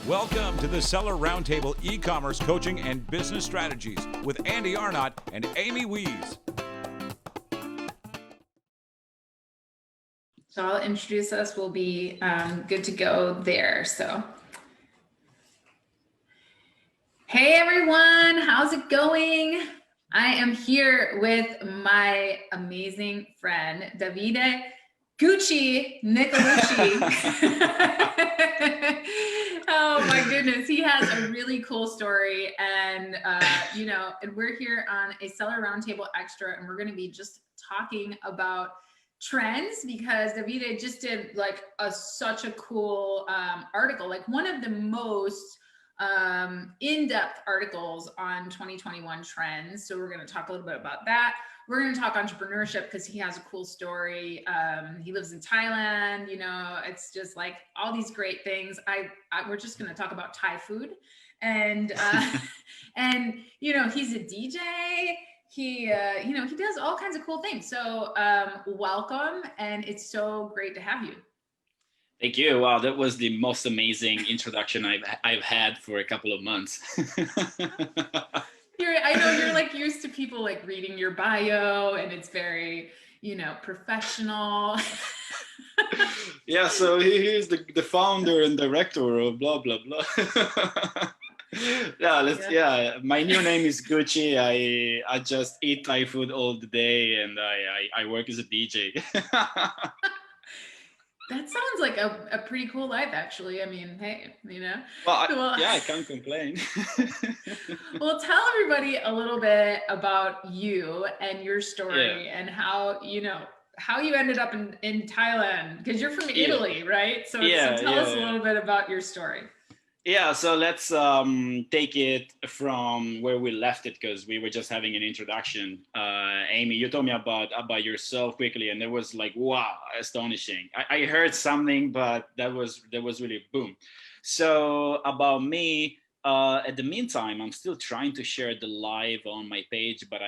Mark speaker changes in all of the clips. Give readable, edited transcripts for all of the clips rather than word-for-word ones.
Speaker 1: Welcome to the Seller Roundtable e-commerce coaching and business strategies with Andy Arnott and Amy Wees.
Speaker 2: So I'll introduce us. We'll be good to go there. So, hey everyone, how's it going? I am here with my amazing friend, Davide Nicolucci. Oh my goodness, he has a really cool story, and and we're here on a Seller Roundtable Extra, and we're going to be just talking about trends because Davide just did like such a cool article, like one of the most in-depth articles on 2021 trends. So we're going to talk a little bit about that. We're going to talk entrepreneurship because he has a cool story. He lives in Thailand. You know, it's just like all these great things. We're just going to talk about Thai food, and and he's a DJ. He does all kinds of cool things. So welcome, and it's so great to have you.
Speaker 3: Thank you. Wow, that was the most amazing introduction I've had for a couple of months.
Speaker 2: I know you're like used to people like reading your bio, and it's very, professional.
Speaker 3: Yeah, so he's the founder and director of blah blah blah. Yeah. My new name is Gucci. I just eat Thai food all the day, and I work as a DJ.
Speaker 2: That sounds like a pretty cool life, actually. I mean, hey,
Speaker 3: Well, I can't complain.
Speaker 2: Well, tell everybody a little bit about you and your story, and how you ended up in Thailand, because you're from Italy, right? So tell us a little bit about your story.
Speaker 3: Yeah, so let's take it from where we left it, because we were just having an introduction. Amy, you told me about yourself quickly, and it was like, wow, astonishing. I heard something, but that was really boom. So about me, at the meantime, I'm still trying to share the live on my page, but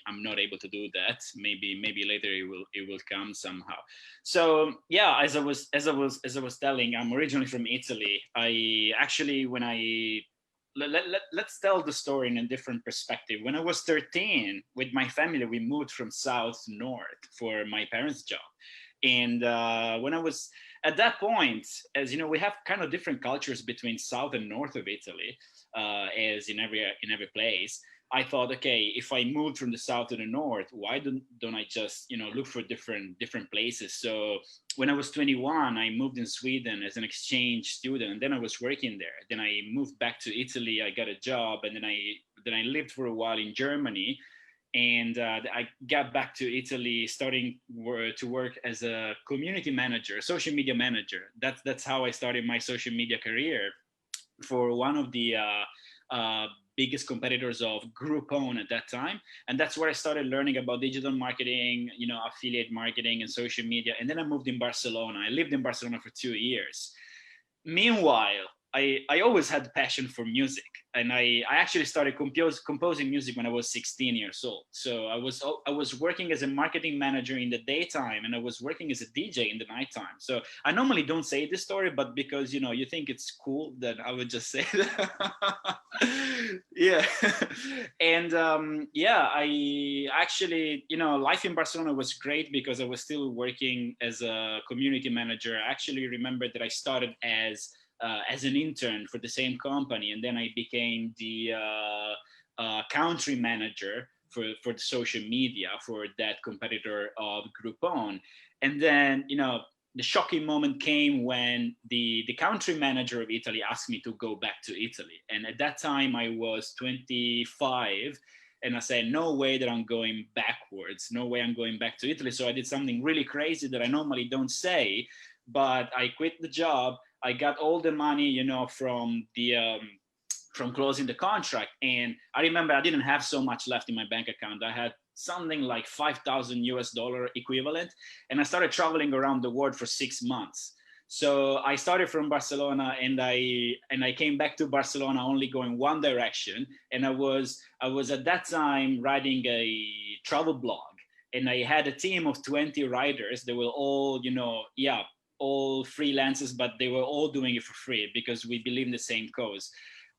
Speaker 3: I'm not able to do that. Maybe later it will come somehow. So yeah, as I was telling, I'm originally from Italy. Let's tell the story in a different perspective. When I was 13, with my family, we moved from south to north for my parents' job. And when I was at that point, as you know, we have kind of different cultures between south and north of Italy, as in every place. I thought, okay, if I moved from the south to the north, why don't I just look for different places? So when I was 21, I moved in Sweden as an exchange student, and then I was working there. Then I moved back to Italy. I got a job, and then I lived for a while in Germany. And I got back to Italy, starting to work as a community manager, social media manager. That's how I started my social media career for one of the biggest competitors of Groupon at that time. And that's where I started learning about digital marketing, affiliate marketing and social media. And then I moved in Barcelona. I lived in Barcelona for 2 years. Meanwhile, I always had passion for music, and I actually started composing music when I was 16 years old. So I was working as a marketing manager in the daytime, and I was working as a DJ in the nighttime. So I normally don't say this story, but because you think it's cool, that I would just say that. Yeah. And I actually, life in Barcelona was great because I was still working as a community manager. I actually remember that I started as an intern for the same company, and then I became the country manager for the social media for that competitor of Groupon. And then the shocking moment came when the country manager of Italy asked me to go back to Italy, and at that time I was 25. And I said, no way that I'm going backwards. No way I'm going back to Italy. So I did something really crazy that I normally don't say, but I quit the job. I got all the money, from from closing the contract. And I remember I didn't have so much left in my bank account. I had something like $5,000 equivalent. And I started traveling around the world for 6 months. So I started from Barcelona, and I came back to Barcelona only going one direction. And I was at that time writing a travel blog, and I had a team of 20 writers. They were all, all freelancers, but they were all doing it for free because we believe in the same cause.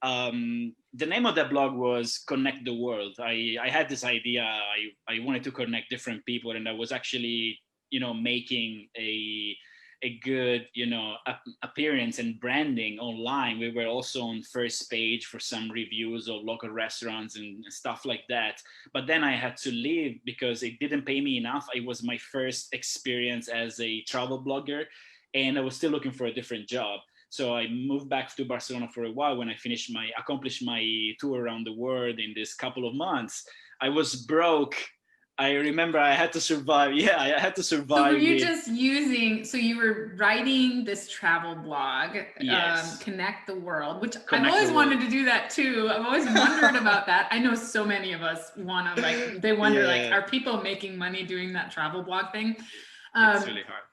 Speaker 3: The name of that blog was Connect the World. I had this idea. I wanted to connect different people, and I was actually, making a good, appearance and branding online. We were also on first page for some reviews of local restaurants and stuff like that. But then I had to leave because it didn't pay me enough. It was my first experience as a travel blogger, and I was still looking for a different job. So I moved back to Barcelona for a while. When I accomplished my tour around the world in this couple of months, I was broke. I remember I had to survive. Yeah, I had to survive.
Speaker 2: So you were writing this travel blog,
Speaker 3: yes.
Speaker 2: Connect the World, which I've always wanted to do that too. I've always wondered about that. I know so many of us want to, they wonder, are people making money doing that travel blog thing?
Speaker 3: It's really hard.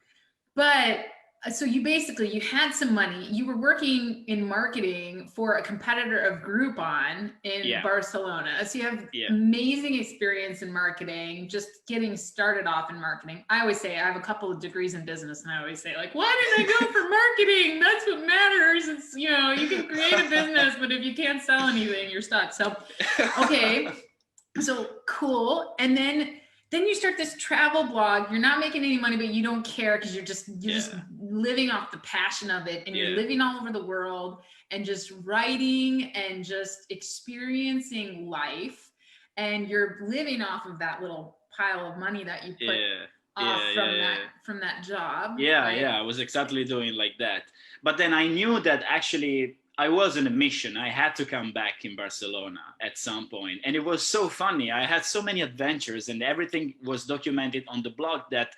Speaker 2: But so you had some money. You were working in marketing for a competitor of Groupon in Barcelona. So you have amazing experience in marketing, just getting started off in marketing. I always say I have a couple of degrees in business, and I always say, why did I go for marketing? That's what matters. It's, you can create a business, but if you can't sell anything, you're stuck. So, okay. So cool. And then you start this travel blog. You're not making any money, but you don't care because you're just living off the passion of it, and you're living all over the world and just writing and just experiencing life, and you're living off of that little pile of money that you put from that job. Right?
Speaker 3: I was exactly doing like that. But then I knew that actually I was on a mission. I had to come back in Barcelona at some point. And it was so funny. I had so many adventures, and everything was documented on the blog that,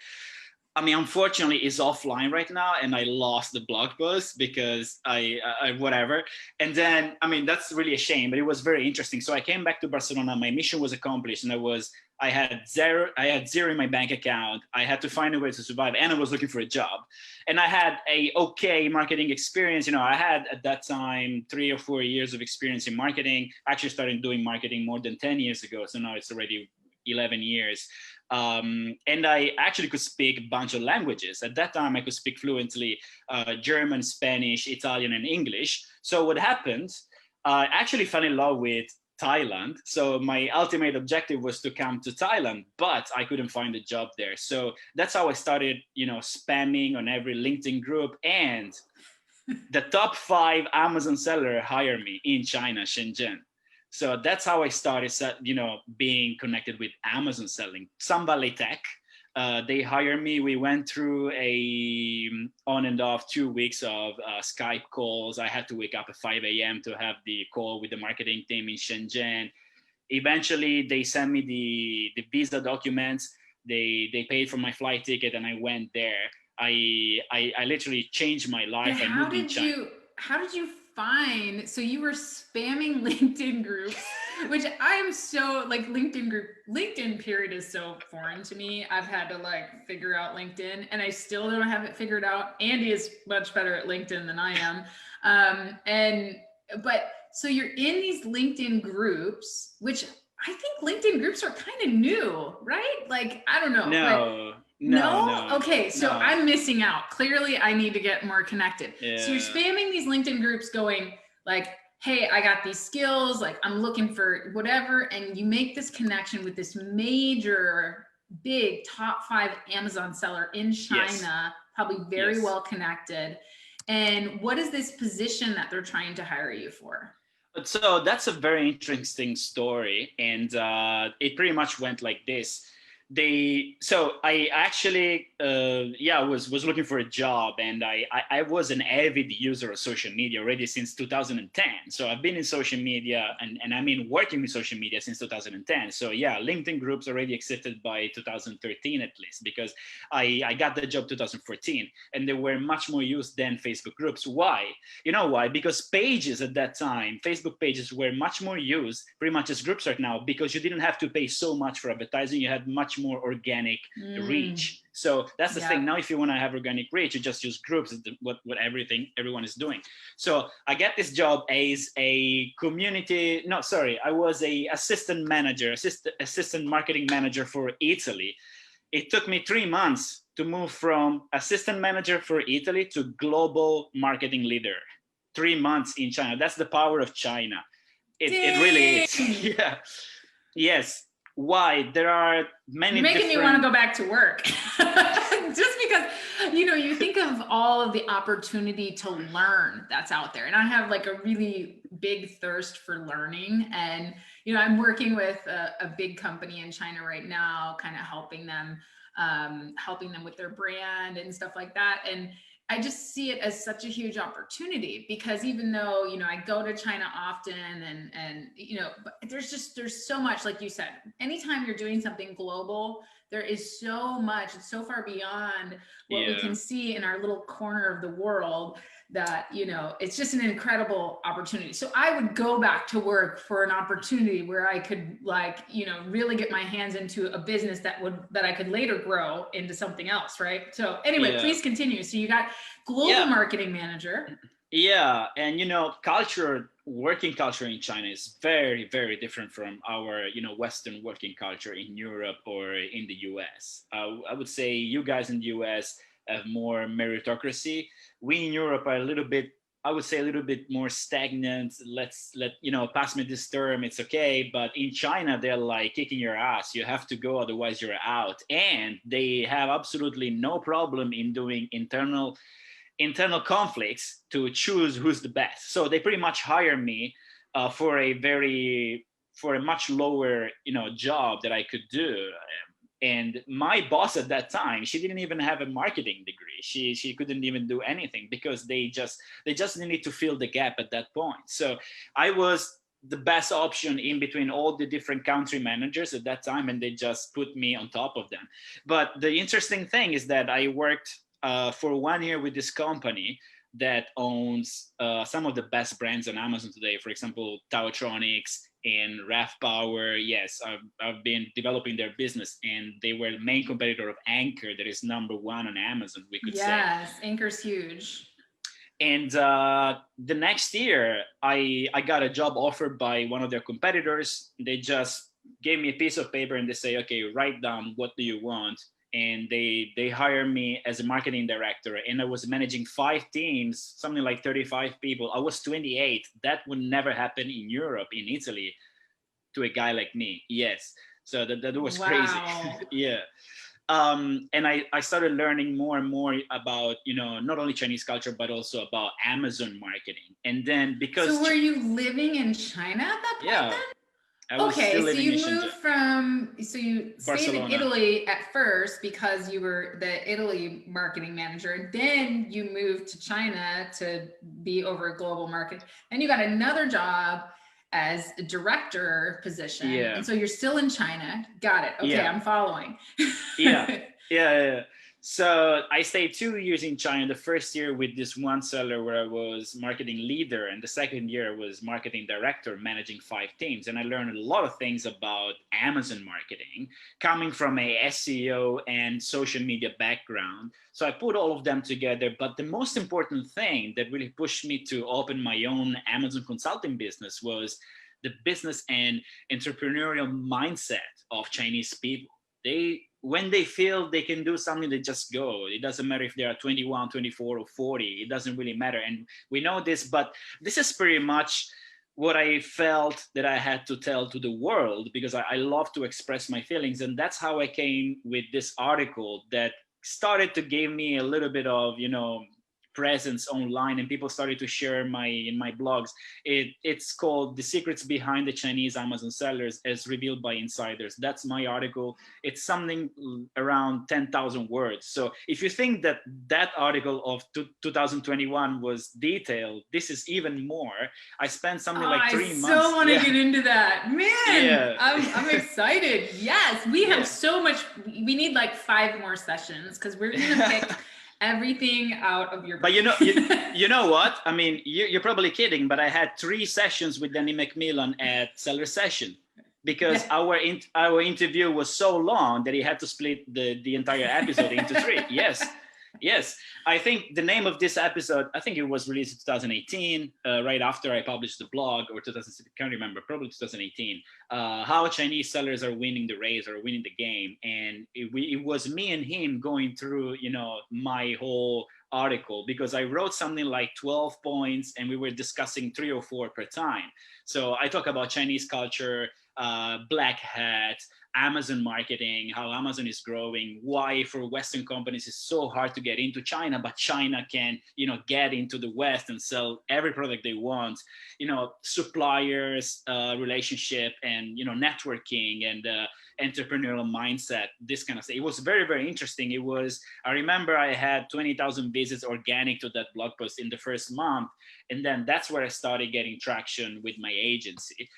Speaker 3: unfortunately is offline right now, and I lost the blog post because I whatever. And then, that's really a shame, but it was very interesting. So I came back to Barcelona. My mission was accomplished, and I had zero in my bank account. I had to find a way to survive, and I was looking for a job. And I had a okay marketing experience. I had at that time 3 or 4 years of experience in marketing. I actually started doing marketing more than 10 years ago. So now it's already 11 years. And I actually could speak a bunch of languages. At that time, I could speak fluently German, Spanish, Italian, and English. So what happened, I actually fell in love with Thailand. So my ultimate objective was to come to Thailand, but I couldn't find a job there. So that's how I started, spamming on every LinkedIn group, and the top 5 Amazon seller hired me in China, Shenzhen. So that's how I started, being connected with Amazon selling. Sambale Tech, they hired me. We went through a on and off 2 weeks of Skype calls. I had to wake up at 5 a.m. to have the call with the marketing team in Shenzhen. Eventually, they sent me the visa documents. They paid for my flight ticket, and I went there. I literally changed my life.
Speaker 2: Yeah, how did you find, so you were spamming LinkedIn groups, which I'm so LinkedIn period is so foreign to me. I've had to figure out LinkedIn, and I still don't have it figured out. Andy is much better at LinkedIn than I am. But so you're in these LinkedIn groups, which I think LinkedIn groups are kind of new, right? I don't know. No? Okay, so I'm missing out. Clearly, I need to get more connected. Yeah. So you're spamming these LinkedIn groups going hey, I got these skills, I'm looking for whatever, and you make this connection with this major, big, top 5 Amazon seller in China, probably very well connected. And what is this position that they're trying to hire you for?
Speaker 3: So that's a very interesting story, and it pretty much went like this. I actually was looking for a job, and I was an avid user of social media already since 2010. So I've been in social media and I mean working with social media since 2010. So LinkedIn groups already existed by 2013 at least, because I got the job 2014, and they were much more used than Facebook groups. Why? You know why? Because pages at that time, Facebook pages, were much more used pretty much as groups right now, because you didn't have to pay so much for advertising. You had much more organic reach. So that's the thing. Now, if you want to have organic reach, you just use groups. What everyone is doing. So I get this job as a I was a assistant marketing manager for Italy. It took me 3 months to move from assistant manager for Italy to global marketing leader. 3 months in China. That's the power of China. It really is. Yeah. Yes. Why? There are many.
Speaker 2: You're making me want to go back to work. Just because, you think of all of the opportunity to learn that's out there. And I have like a really big thirst for learning. And, I'm working with a big company in China right now, kind of helping them with their brand and stuff like that. And I just see it as such a huge opportunity, because even though, I go to China often and but there's so much, like you said, anytime you're doing something global, there is so much, it's so far beyond what we can see in our little corner of the world that, it's just an incredible opportunity. So I would go back to work for an opportunity where I could really get my hands into a business that I could later grow into something else. Right. So anyway, please continue. So you got global marketing manager.
Speaker 3: Yeah. And, working culture in China is very, very different from our, Western working culture in Europe or in the US. I would say you guys in the US have more meritocracy. We in Europe are a little bit more stagnant. Pass me this term, it's okay. But in China, they're like kicking your ass. You have to go, otherwise you're out. And they have absolutely no problem in doing internal conflicts to choose who's the best. So they pretty much hire me for a much lower, job that I could do. And my boss at that time, she didn't even have a marketing degree. She couldn't even do anything, because they just needed to fill the gap at that point. So I was the best option in between all the different country managers at that time, and they just put me on top of them. But the interesting thing is that I worked for 1 year with this company that owns some of the best brands on Amazon today. For example, Tautronics and RAF Power. Yes, I've been developing their business, and they were the main competitor of Anchor, that is number 1 on Amazon, we could say.
Speaker 2: Yes, Anchor's huge.
Speaker 3: And the next year, I got a job offered by one of their competitors. They just gave me a piece of paper and they say, okay, write down what do you want. And they hired me as a marketing director, and I was managing 5 teams, something like 35 people. I was 28. That would never happen in Europe, in Italy, to a guy like me. Yes. So that was crazy. Yeah. And I started learning more and more about, not only Chinese culture, but also about Amazon marketing. And then because...
Speaker 2: So were you living in China at that point then? Okay, so you moved so you stayed in Italy at first because you were the Italy marketing manager, and then you moved to China to be over global marketing. Then you got another job as a director position. Yeah. And so you're still in China. Got it. Okay, I'm following.
Speaker 3: Yeah. So I stayed 2 years in China. The first year with this one seller where I was marketing leader, and the second year was marketing director, managing 5 teams. And I learned a lot of things about Amazon marketing, coming from a SEO and social media background. So I put all of them together. But the most important thing that really pushed me to open my own Amazon consulting business was the business and entrepreneurial mindset of Chinese people. When they feel they can do something, they just go. It doesn't matter if they are 21, 24, or 40. It doesn't really matter. And we know this, but this is pretty much what I felt that I had to tell to the world, because I love to express my feelings. And that's how I came with this article that started to give me a little bit of, presence online, and people started to share in my blogs. It's called "The Secrets Behind the Chinese Amazon Sellers as Revealed by Insiders." That's my article. It's something around 10,000 words. So if you think that article of 2021 was detailed, this is even more. I spent something like 3 months.
Speaker 2: I so want to get into that, man. Yeah. I'm excited. Yes, we have so much. We need like 5 more sessions, because we're gonna pick everything out of your...
Speaker 3: But you know what? I mean, you're probably kidding, but I had 3 sessions with Danny McMillan at Seller Session, because our interview was so long that he had to split the entire episode into 3. Yes. Yes, I think the name of this episode, I think it was released in 2018, right after I published the blog, or 2000, I can't remember, probably 2018. How Chinese sellers are winning the race or winning the game, and it was me and him going through, my whole article, because I wrote something like 12 points, and we were discussing 3 or 4 per time. So I talk about Chinese culture, black hat, Amazon marketing, how Amazon is growing, why for Western companies it's so hard to get into China, but China can, get into the West and sell every product they want, suppliers, relationship, and, networking, and entrepreneurial mindset, this kind of stuff. It was very, very interesting. I remember I had 20,000 visits organic to that blog post in the first month. And then that's where I started getting traction with my agency.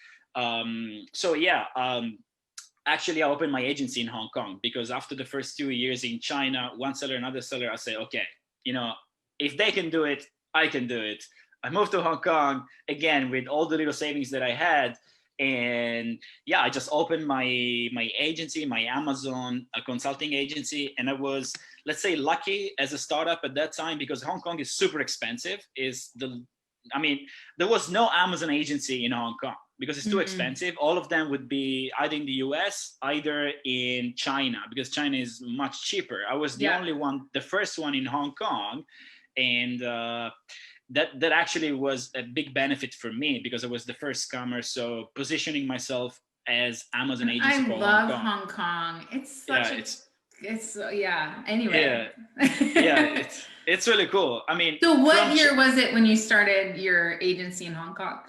Speaker 3: Actually, I opened my agency in Hong Kong, because after the first 2 years in China, one seller, another seller, I said, okay, if they can do it, I can do it. I moved to Hong Kong again with all the little savings that I had. And I just opened my agency, my Amazon consulting agency. And I was, let's say, lucky as a startup at that time, because Hong Kong is super expensive. There was no Amazon agency in Hong Kong, because it's too expensive. All of them would be either in the US, either in China, because China is much cheaper. I was the only one, the first one in Hong Kong. And that actually was a big benefit for me, because I was the first comer. So positioning myself as Amazon agency for Hong Kong.
Speaker 2: I love Hong Kong. It's such anyway.
Speaker 3: It's really cool.
Speaker 2: So what year was it when you started your agency in Hong Kong?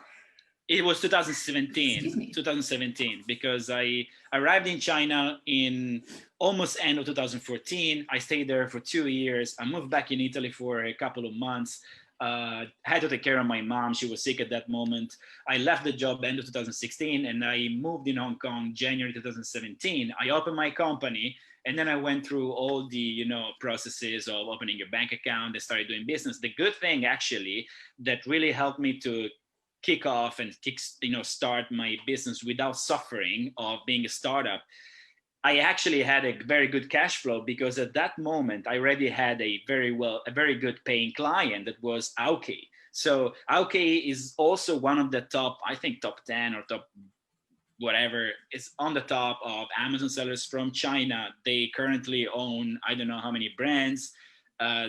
Speaker 3: It was 2017, because I arrived in China in almost end of 2014. I stayed there for 2 years. I moved back in Italy for a couple of months. Had to take care of my mom. She was sick at that moment. I left the job end of 2016, and I moved in Hong Kong January 2017. I opened my company, and then I went through all the processes of opening a bank account and started doing business. The good thing, actually, that really helped me to kick off and start my business without suffering of being a startup, I actually had a very good cash flow, because at that moment I already had a very good paying client, that was Aoki. So Aoki is also one of the top 10 or top whatever, is on the top of Amazon sellers from China. They currently own, I don't know how many brands.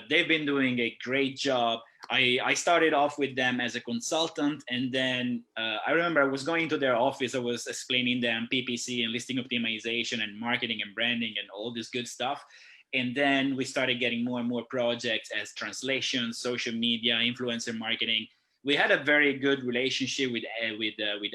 Speaker 3: They've been doing a great job. I started off with them as a consultant, and then I remember I was going to their office. I was explaining them PPC and listing optimization and marketing and branding and all this good stuff. And then we started getting more and more projects as translation, social media, influencer marketing. We had a very good relationship with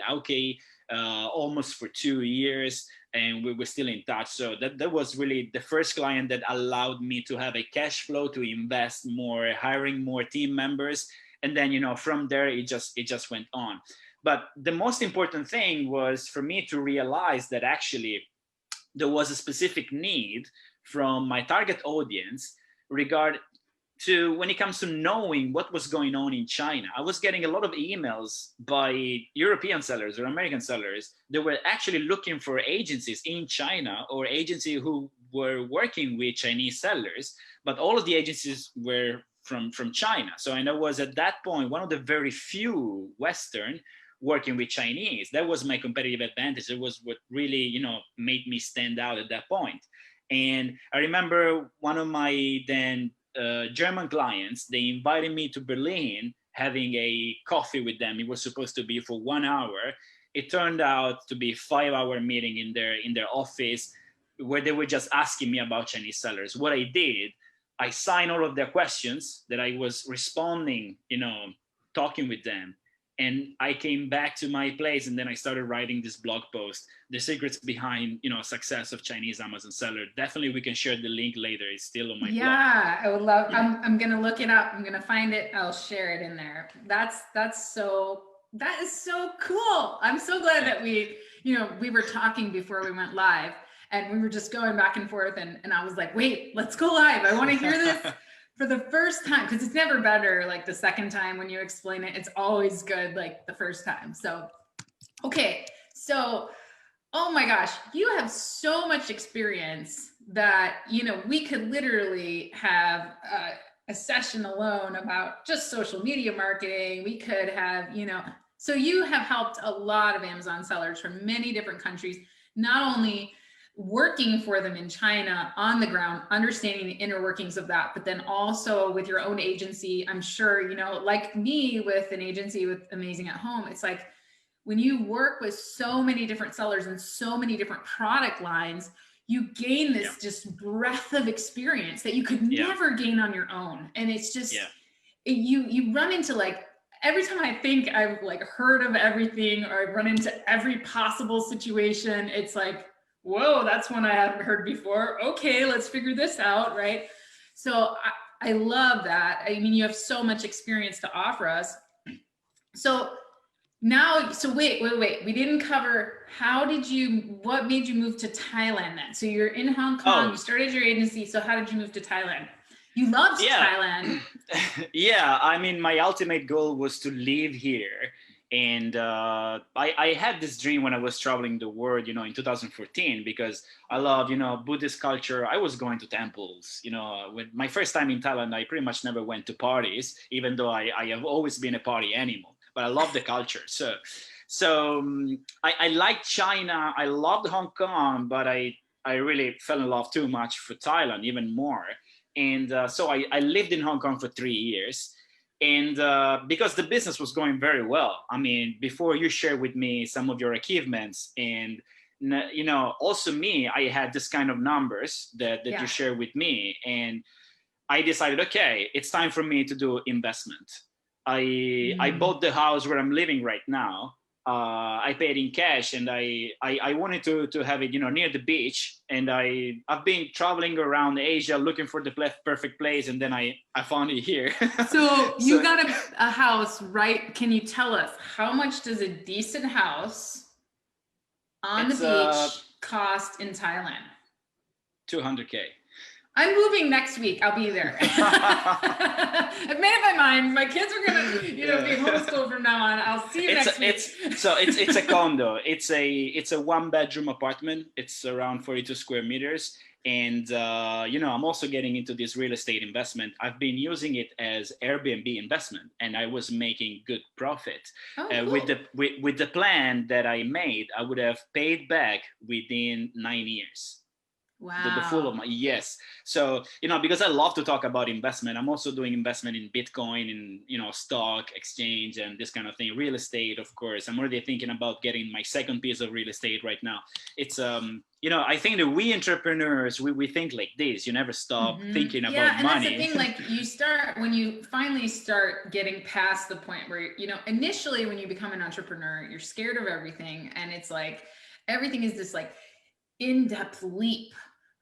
Speaker 3: Aoki, almost for 2 years, and we were still in touch. So that was really the first client that allowed me to have a cash flow to invest more, hiring more team members. And then, from there, it just went on. But the most important thing was for me to realize that actually there was a specific need from my target audience when it comes to knowing what was going on in China. I was getting a lot of emails by European sellers or American sellers that were actually looking for agencies in China, or agencies who were working with Chinese sellers, but all of the agencies were from China. So I was at that point one of the very few Western working with Chinese. That was my competitive advantage. It was what really, made me stand out at that point. And I remember one of my then German clients, they invited me to Berlin, having a coffee with them. It was supposed to be for 1 hour. It turned out to be a 5-hour meeting in their office, where they were just asking me about Chinese sellers. What I did, I signed all of their questions that I was responding, talking with them. And I came back to my place, and then I started writing this blog post, the secrets behind, success of Chinese Amazon seller. Definitely, we can share the link later. It's still on my blog.
Speaker 2: Yeah, I would love. Yeah. I'm gonna look it up. I'm gonna find it. I'll share it in there. That is so cool. I'm so glad that we were talking before we went live, and we were just going back and forth, and I was like, wait, let's go live. I want to hear this. For the first time, because it's never better like the second time when you explain it. It's always good like the first time. So, okay. So Oh my gosh, you have so much experience that, we could literally have a session alone about just social media marketing. We could have, so you have helped a lot of Amazon sellers from many different countries, not only working for them in China on the ground, understanding the inner workings of that, but then also with your own agency. I'm sure, like me with an agency with Amazing at Home, it's like, when you work with so many different sellers and so many different product lines, you gain this just breadth of experience that you could never gain on your own. And it's just, you run into like, every time I think I've like heard of everything or I've run into every possible situation, it's like, whoa, that's one I haven't heard before. Okay, let's figure this out, right? So I love that. I mean, you have so much experience to offer us. So now, so wait. We didn't cover, what made you move to Thailand then? So you're in Hong Kong, you started your agency. So how did you move to Thailand? You loved Thailand.
Speaker 3: Yeah, I mean, my ultimate goal was to live here. And I had this dream when I was traveling the world, in 2014, because I love, Buddhist culture. I was going to temples, when my first time in Thailand, I pretty much never went to parties, even though I have always been a party animal. But I love the culture. I liked China. I loved Hong Kong, but I really fell in love too much for Thailand, even more. And so I lived in Hong Kong for 3 years. And because the business was going very well. I mean, before you share with me some of your achievements, and also me, I had this kind of numbers that you share with me. And I decided, okay, it's time for me to do investment. I bought the house where I'm living right now. I paid in cash, and I wanted to have it, near the beach. And I've been traveling around Asia looking for the perfect place, and then I found it here.
Speaker 2: So you got a house, right? Can you tell us how much does a decent house on the beach cost in Thailand?
Speaker 3: 200K.
Speaker 2: I'm moving next week. I'll be there. I've made up my mind. My kids are gonna, be homeschooled from now on. I'll see you next week.
Speaker 3: It's a condo. It's a 1-bedroom apartment. It's around 42 square meters. And I'm also getting into this real estate investment. I've been using it as Airbnb investment, and I was making good profit.
Speaker 2: Cool.
Speaker 3: With the plan that I made, I would have paid back within 9 years.
Speaker 2: Wow.
Speaker 3: The full of my, yes. So, because I love to talk about investment, I'm also doing investment in Bitcoin and, stock exchange and this kind of thing, real estate, of course. I'm already thinking about getting my second piece of real estate right now. It's, I think that we entrepreneurs, we think like this. You never stop thinking about money.
Speaker 2: Yeah, and that's the thing, like when you finally start getting past the point where, initially when you become an entrepreneur, you're scared of everything. And it's like, everything is this like in-depth leap.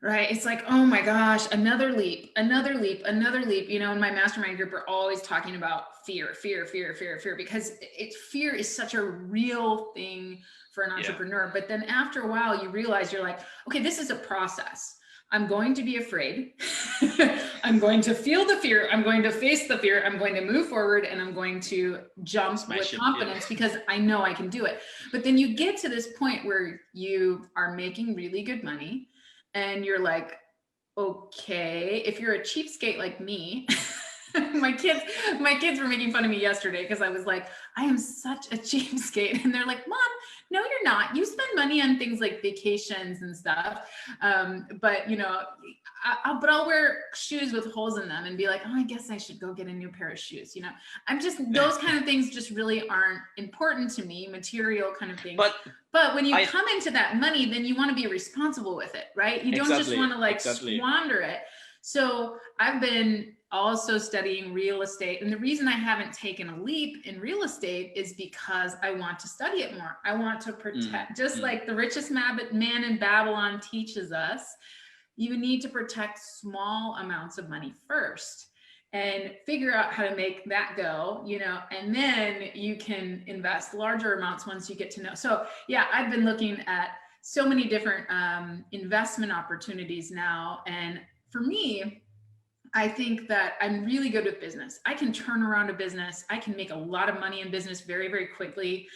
Speaker 2: Right. It's like, oh my gosh, another leap. In my mastermind group, we're always talking about fear, because fear is such a real thing for an entrepreneur. But then after a while, you realize you're like, okay, this is a process. I'm going to be afraid. I'm going to feel the fear. I'm going to face the fear. I'm going to move forward, and I'm going to jump with confidence because I know I can do it. But then you get to this point where you are making really good money. And you're like, okay, if you're a cheapskate like me, my kids were making fun of me yesterday because I was like, I am such a cheapskate. And they're like, Mom, no, you're not. You spend money on things like vacations and stuff. But I'll wear shoes with holes in them and be like, oh, I guess I should go get a new pair of shoes. I'm just, those kind of things just really aren't important to me, material kind of things. But when you come into that money, then you want to be responsible with it, right? You don't just want to squander it. So I've been also studying real estate. And the reason I haven't taken a leap in real estate is because I want to study it more. I want to protect, like the richest man in Babylon teaches us, you need to protect small amounts of money first and figure out how to make that go, and then you can invest larger amounts once you get to know. So yeah, I've been looking at so many different investment opportunities now. And for me, I think that I'm really good with business. I can turn around a business. I can make a lot of money in business very, very quickly.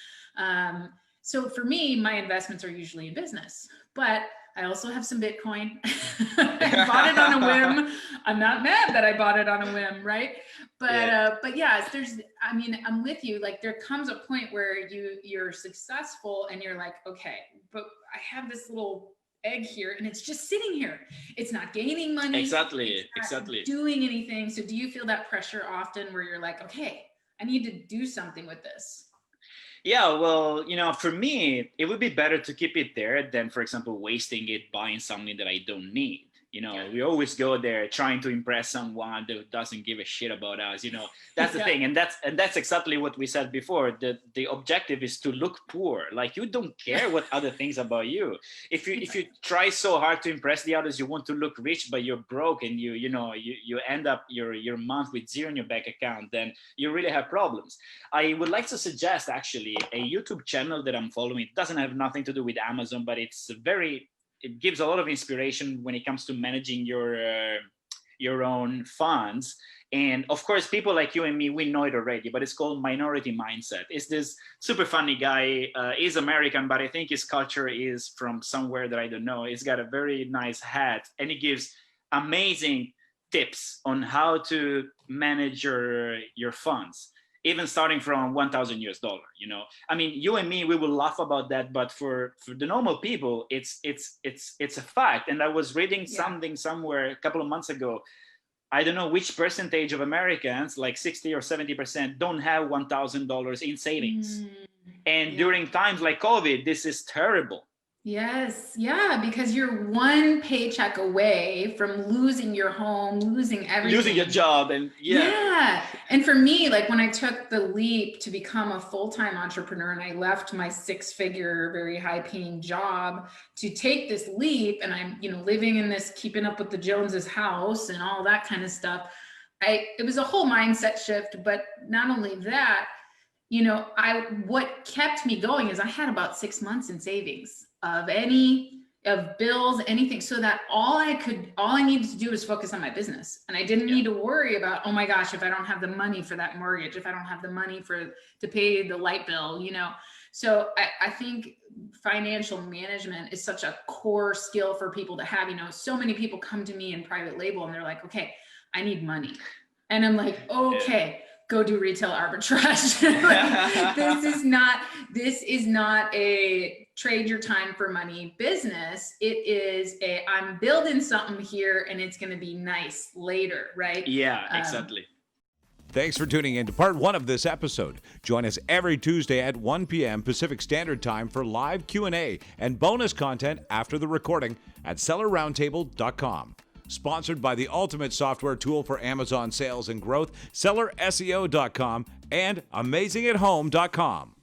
Speaker 2: So for me, my investments are usually in business, but I also have some Bitcoin. I bought it on a whim. I'm not mad that I bought it on a whim, right? But yeah, I mean, I'm with you. Like there comes a point where you're successful and you're like, okay, but I have this little egg here and it's just sitting here. It's not gaining money.
Speaker 3: Exactly.
Speaker 2: It's not doing anything. So do you feel that pressure often where you're like, okay, I need to do something with this?
Speaker 3: Yeah, well, for me, it would be better to keep it there than, for example, wasting it buying something that I don't need. We always go there trying to impress someone that doesn't give a shit about us. That's the thing, and that's exactly what we said before. The objective is to look poor. Like you don't care what other things about you. If you try so hard to impress the others, you want to look rich, but you're broke, and you end up your month with zero in your bank account, then you really have problems. I would like to suggest actually a YouTube channel that I'm following. It doesn't have nothing to do with Amazon, but it gives a lot of inspiration when it comes to managing your own funds. And of course, people like you and me, we know it already, but it's called Minority Mindset. It's this super funny guy. He's American, but I think his culture is from somewhere that I don't know. He's got a very nice hat, and he gives amazing tips on how to manage your funds, even starting from $1,000. I mean, you and me, we will laugh about that, but for the normal people, it's a fact. And I was reading something somewhere a couple of months ago. I don't know which percentage of Americans, like 60 or 70%, don't have $1,000 in savings. And during times like COVID, this is terrible.
Speaker 2: Yes. Yeah. Because you're one paycheck away from losing your home, losing everything.
Speaker 3: Losing your job. And
Speaker 2: yeah. And for me, like when I took the leap to become a full-time entrepreneur and I left my 6-figure, very high paying job to take this leap, and I'm, living in this keeping up with the Joneses house and all that kind of stuff. It was a whole mindset shift, but not only that, what kept me going is I had about 6 months in savings of bills, anything, so that all I needed to do was focus on my business. And I didn't need to worry about, oh my gosh, if I don't have the money for that mortgage, if I don't have the money to pay the light bill, So I think financial management is such a core skill for people to have. So many people come to me in private label and they're like, okay, I need money. And I'm like, okay, go do retail arbitrage. Like, this is not a trade your time for money business. It is I'm building something here and it's going to be nice later, right?
Speaker 3: Yeah, exactly.
Speaker 1: Thanks for tuning in to part 1 of this episode. Join us every Tuesday at 1 p.m. Pacific Standard Time for live Q&A and bonus content after the recording at sellerroundtable.com. Sponsored by the ultimate software tool for Amazon sales and growth, sellerseo.com and amazingathome.com.